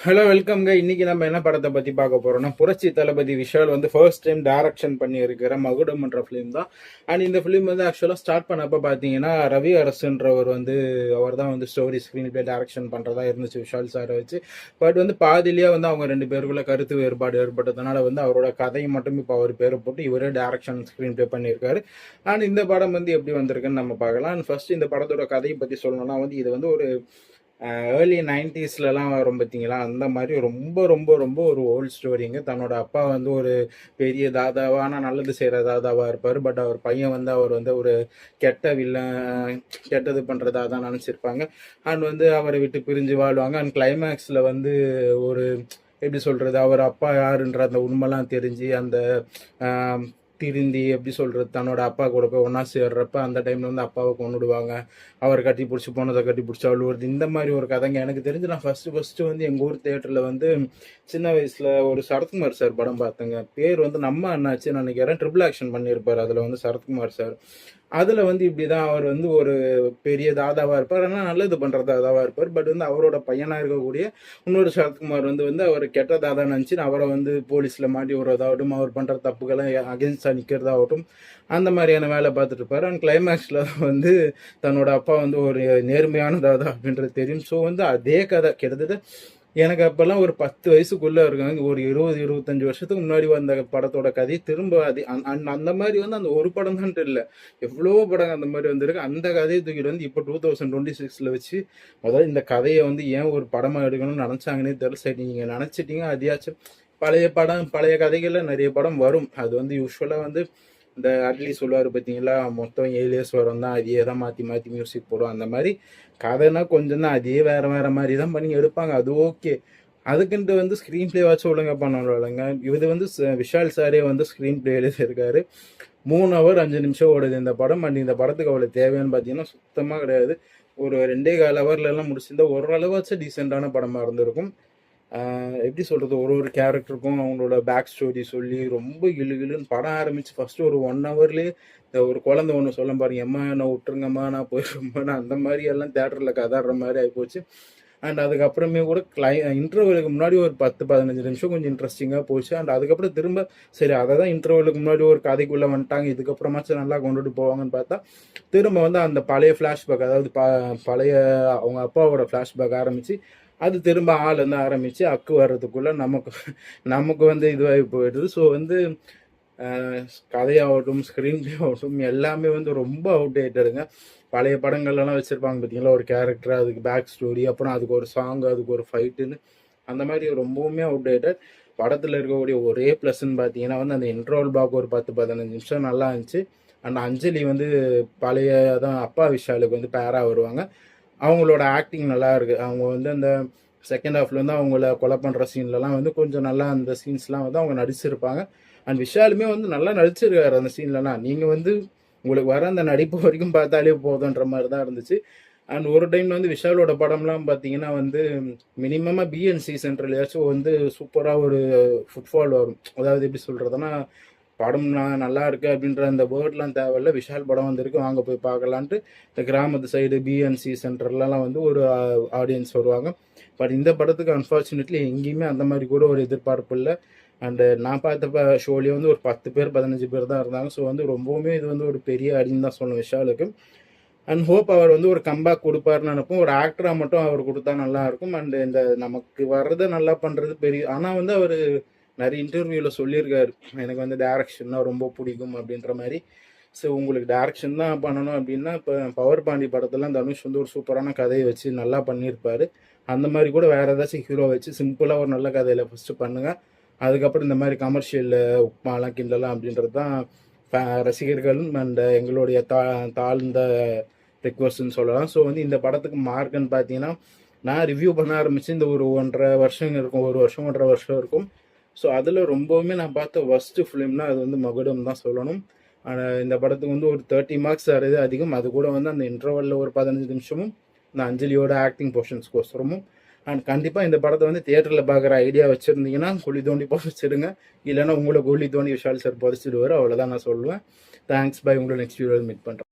Hello வெல்கம்ங்க. இன்னைக்கு நம்ம என்ன படத்தை பத்தி பார்க்க போறோம்னா, புரட்சி தளபதி விஷால் வந்து ஃபர்ஸ்ட் டைம் டைரக்ஷன் பண்ணி இருக்கிற மகுடம்ன்ற ஃபிலிம் தான். அண்ட் இந்த ஃபிலிம் வந்து ஆக்சுவலா ஸ்டார்ட் பண்ணப்ப பாத்தீங்கன்னா, ரவி அரசுன்றவர் வந்து அவர் தான் வந்து ஸ்டோரி ஸ்கிரீன் பிளே டைரக்ஷன் பண்றதா இருந்துச்சு விஷால் சாரை வச்சு. பட் வந்து பாதிலேயே வந்து அவங்க ரெண்டு பேருக்குள்ள கருத்து வேறுபாடு ஏற்பட்டதுனால வந்து அவரோட கதையை மட்டும் இப்போ அவர் பேரை போட்டு இவரே டைரக்ஷன் ஸ்கிரீன் பிளே பண்ணியிருக்காரு. அண்ட் இந்த படம் வந்து எப்படி வந்திருக்குன்னு நம்ம பார்க்கலாம். அண்ட் ஃபர்ஸ்ட் இந்த படத்தோட கதையை பத்தி சொல்லணும்னா வந்து இது வந்து ஒரு ஏர்லி 90ஸ்லலாம் வரும் பார்த்தீங்களா, அந்த மாதிரி ரொம்ப ரொம்ப ரொம்ப ஒரு ஓல்ட் ஸ்டோரிங்க. தன்னோட அப்பா வந்து ஒரு பெரிய தாதாவா, ஆனால் நல்லது செய்கிற தாதாவா இருப்பார். பட் அவர் பையன் வந்து அவர் வந்து ஒரு கெட்ட வில்லன், கெட்டது பண்ணுறதா தான் நினச்சிருப்பாங்க. அண்ட் வந்து அவரை விட்டு பிரிஞ்சு வாழ்வாங்க. அண்ட் கிளைமேக்ஸில் வந்து ஒரு எப்படி சொல்கிறது, அவர் அப்பா யாருன்ற அந்த உண்மைலாம் தெரிஞ்சு அந்த திருந்தி எப்படி சொல்கிறது தன்னோட அப்பா கூட போய் ஒன்றா சேர்றப்ப அந்த டைமில் வந்து அப்பாவை கொண்டுடுவாங்க. அவர் கட்டி பிடிச்சி போனதை கட்டி பிடிச்சி அழுவுறது, இந்த மாதிரி ஒரு கதைங்க. எனக்கு தெரிஞ்சு நான் ஃபஸ்ட்டு வந்து எங்கள் ஊர் தேட்டரில் வந்து சின்ன வயசில் ஒரு சரத்குமார் சார் படம் பார்த்தேங்க. பேர் வந்து நம்ம அண்ணாச்சு நினைக்கிறேன். ட்ரிபிள் ஆக்ஷன் பண்ணியிருப்பார் அதில் வந்து சரத்குமார் சார். அதில் வந்து இப்படி தான் அவர் வந்து ஒரு பெரிய தாதாவாக இருப்பார், ஆனால் நல்லது பண்ணுற தாதாவாக இருப்பார். பட் வந்து அவரோட பையனாக இருக்கக்கூடிய இன்னொரு சரத்குமார் வந்து அவர் கெட்ட தாதா நினச்சி அவரை வந்து போலீஸில் மாட்டி விடுறதாகட்டும், அவர் பண்ணுற தப்புகளை அகென்ஸ்டாக நிற்கிறதாகட்டும், அந்த மாதிரியான வேலை பார்த்துட்டு இருப்பார். அண்ட் கிளைமேக்ஸில் வந்து தன்னோட அப்பா வந்து ஒரு நேர்மையான தாதா அப்படின்றது தெரியும். ஸோ வந்து அதே கதை கிட்டத்தட்ட எனக்கு அப்போல்லாம் ஒரு 10 வயசுக்குள்ளே இருக்காங்க. ஒரு 20-25 வருஷத்துக்கு முன்னாடி வந்த படத்தோட கதை திரும்ப அது அந்த மாதிரி வந்து அந்த ஒரு படம் தான் இல்லை, எவ்வளோ படம் அந்த மாதிரி வந்திருக்கு. அந்த கதையை தூக்கிட்டு வந்து இப்போ 2026 வச்சு முதல்ல இந்த கதையை வந்து ஏன் ஒரு படமாக எடுக்கணும்னு நினச்சாங்கன்னே தெரியல. சரி, நீங்கள் நினச்சிட்டீங்க, அதையாச்சும் பழைய படம் பழைய கதைகளில் நிறைய படம் வரும். அது வந்து யூஸ்வலாக வந்து இந்த அட்லி சொல்லுவார் பார்த்தீங்களா, மொத்தம் 7 இயர்ஸ் வரும் தான், அதையே தான் மாற்றி மாற்றி மியூசிக் போடும். அந்த மாதிரி கதைனா கொஞ்சம் தான், அதையே வேறு வேறு மாதிரி தான் பண்ணி எடுப்பாங்க. அது ஓகே. அதுக்குன்ட்டு வந்து ஸ்க்ரீன் பிளே வச்சு ஒழுங்காக பண்ணணும்லங்க. இது வந்து விஷால் சாரே வந்து ஸ்க்ரீன் பிளே எழுதியிருக்காரு. 3 ஹவர் 5 நிமிஷம் ஓடுது இந்த படம். அண்ட் இந்த படத்துக்கு அவ்வளோ தேவைன்னு பார்த்தீங்கன்னா சுத்தமாக கிடையாது. ஒரு 2.25 ஹவர்லலாம் முடிச்சிருந்தா ஓரளவாச்சும் டீசெண்டான படமாக இருந்திருக்கும். எப்படி சொல்கிறது, ஒரு ஒரு கேரக்டருக்கும் அவங்களோட பேக் ஸ்டோரி சொல்லி ரொம்ப இழுன்னு படம் ஆரம்பித்து ஃபஸ்ட்டு ஒரு 1 ஹவர்லேயே இந்த ஒரு குழந்தை ஒன்று சொல்ல பாருங்க, எம்மா என்னை விட்டுருங்கம்மா நான் போயிடுறேம்மா அந்த மாதிரி எல்லாம் தேட்டரில் கதாடுற மாதிரி ஆகிப்போச்சு. அண்ட் அதுக்கப்புறமே கூட இன்டர்வலுக்கு முன்னாடி ஒரு 10-15 நிமிஷம் கொஞ்சம் இன்ட்ரெஸ்டிங்காக போச்சு. அண்ட் அதுக்கப்புறம் திரும்ப சரி அதை தான் இன்டர்வலுக்கு முன்னாடி ஒரு கதைக்குள்ளே வந்துட்டாங்க, இதுக்கப்புறமாச்சும் நல்லா கொண்டுட்டு போவாங்கன்னு பார்த்தா திரும்ப வந்து அந்த பழைய ஃப்ளாஷ்பேக், அதாவது பழைய அவங்க அப்பாவோட ஃப்ளாஷ்பேக் ஆரம்பித்து அது திரும்ப ஆளுந்து ஆரம்பித்து அக்கு வர்றதுக்குள்ளே நமக்கு வந்து இதுவாகி போயிடுது. ஸோ வந்து கதையாகட்டும் ஸ்க்ரீன் பிளே ஆகட்டும் எல்லாமே வந்து ரொம்ப அவுடேட்டடுங்க. பழைய படங்கள்லாம் வச்சுருப்பாங்க பார்த்தீங்களா, ஒரு கேரக்டர், அதுக்கு பேக் ஸ்டோரி, அப்புறம் அதுக்கு ஒரு சாங், அதுக்கு ஒரு ஃபைட்டுன்னு அந்த மாதிரி ரொம்பவுமே அவுடேட்டட். படத்தில் இருக்கக்கூடிய ஒரே ப்ளஸ்ன்னு பார்த்தீங்கன்னா வந்து அந்த இன்ட்ரோல் பாக் ஒரு 10-15 நிமிஷம் நல்லா இருந்துச்சு. அண்ட் அஞ்சலி வந்து பழைய தான் அப்பா விஷாலுக்கு வந்து பேராக வருவாங்க. அவங்களோட ஆக்டிங் நல்லா இருக்குது. அவங்க வந்து அந்த செகண்ட் ஹாஃப்ல வந்து அவங்கள கொலை பண்ணுற சீன்லலாம் வந்து கொஞ்சம் நல்லா அந்த சீன்ஸ்லாம் வந்து அவங்க நடிச்சிருப்பாங்க. அண்ட் விஷாலுமே வந்து நல்லா நடிச்சிருக்காரு அந்த சீன்லலாம். நீங்கள் வந்து உங்களுக்கு வர அந்த நடிப்பு வரைக்கும் பார்த்தாலே போதுன்ற மாதிரி தான் இருந்துச்சு. அண்ட் ஒரு டைம் வந்து விஷாலோட படம்லாம் பார்த்தீங்கன்னா வந்து மினிமமாக பிஎன்சி சென்டர்லையாச்சும் வந்து சூப்பராக ஒரு ஃபுட்ஃபால் வரும். அதாவது எப்படி சொல்கிறதுனா, படம் நல்லா இருக்குது அப்படின்ற அந்த வேர்ட்லாம் தேவையில்ல, விஷால் படம் வந்திருக்கு வாங்க போய் பார்க்கலான்ட்டு இந்த கிராமத்து சைடு பிஎன்சி சென்டர்லலாம் வந்து ஒரு ஆடியன்ஸ் வருவாங்க. பட் இந்த படத்துக்கு அன்ஃபார்ச்சுனேட்லி எங்கேயுமே அந்த மாதிரி கூட ஒரு எதிர்பார்ப்பு இல்லை. அண்டு நான் பார்த்த ஷோலேயே வந்து ஒரு 10 பேர் 15 பேர் தான் இருந்தாங்க. ஸோ வந்து ரொம்பவுமே இது வந்து ஒரு பெரிய அடின்னு தான் சொல்லணும் விஷாலுக்கு. அண்ட் ஹோப் அவர் வந்து ஒரு கம்பேக் கொடுப்பாருன்னு நினைப்போம். ஒரு ஆக்டராக மட்டும் அவர் கொடுத்தா நல்லாயிருக்கும். அண்டு இந்த நமக்கு வர்றதை நல்லா பண்ணுறது பெரிய, ஆனால் வந்து அவர் நிறைய இன்டர்வியூவில் சொல்லியிருக்காரு, எனக்கு வந்து டேரக்ஷன்னா ரொம்ப பிடிக்கும் அப்படின்ற மாதிரி. ஸோ உங்களுக்கு டேரக்ஷன் தான் பண்ணணும் அப்படின்னா இப்போ பவர் பாண்டி படத்தெல்லாம் தனுஷ் வந்து ஒரு சூப்பரான கதையை வச்சு நல்லா பண்ணியிருப்பார். அந்த மாதிரி கூட வேறு ஏதாச்சும் ஹீரோ வச்சு சிம்பிளாக ஒரு நல்ல கதையில் ஃபஸ்ட்டு பண்ணுங்கள். அதுக்கப்புறம் இந்த மாதிரி கமர்ஷியலில் உப்மாலாம் கிண்டலாம் அப்படின்றது தான் ரசிகர்களும் அண்ட் எங்களுடைய தாழ்ந்த ரிக்வஸ்ட்னு சொல்லலாம். ஸோ வந்து இந்த படத்துக்கு மார்க்குன்னு பார்த்தீங்கன்னா, நான் ரிவ்யூ பண்ண ஆரம்பித்து இந்த ஒரு 1.5 வருஷம் இருக்கும், 1 வருஷம் 1.5 வருஷம் இருக்கும். ஸோ அதில் ரொம்பவுமே நான் பார்த்த ஃபஸ்ட்டு ஃபிலிம்னா அது வந்து மகுடம் தான் சொல்லணும். இந்த படத்துக்கு வந்து ஒரு 30 மார்க்ஸ் தரது அதிகம். அது கூட வந்து அந்த இன்டர்வலில் ஒரு 15 நிமிஷமும் இந்த அஞ்சலியோட ஆக்டிங் போர்ஷன்ஸ்க்கோசரமும். அண்ட் கண்டிப்பாக இந்த படத்தை வந்து தியேட்டரில் பார்க்குற ஐடியா வச்சுருந்தீங்கன்னா குழி தோண்டி புதைச்சிடுங்க. இல்லைன்னா உங்களை குழி தோண்டி விஷால் சார் புதைச்சிடுவார். அவ்வளோதான் நான் சொல்லுவேன். Thanks, bye. உங்களை நெக்ஸ்ட் வீடியோவில் மீட் பண்ணுறேன்.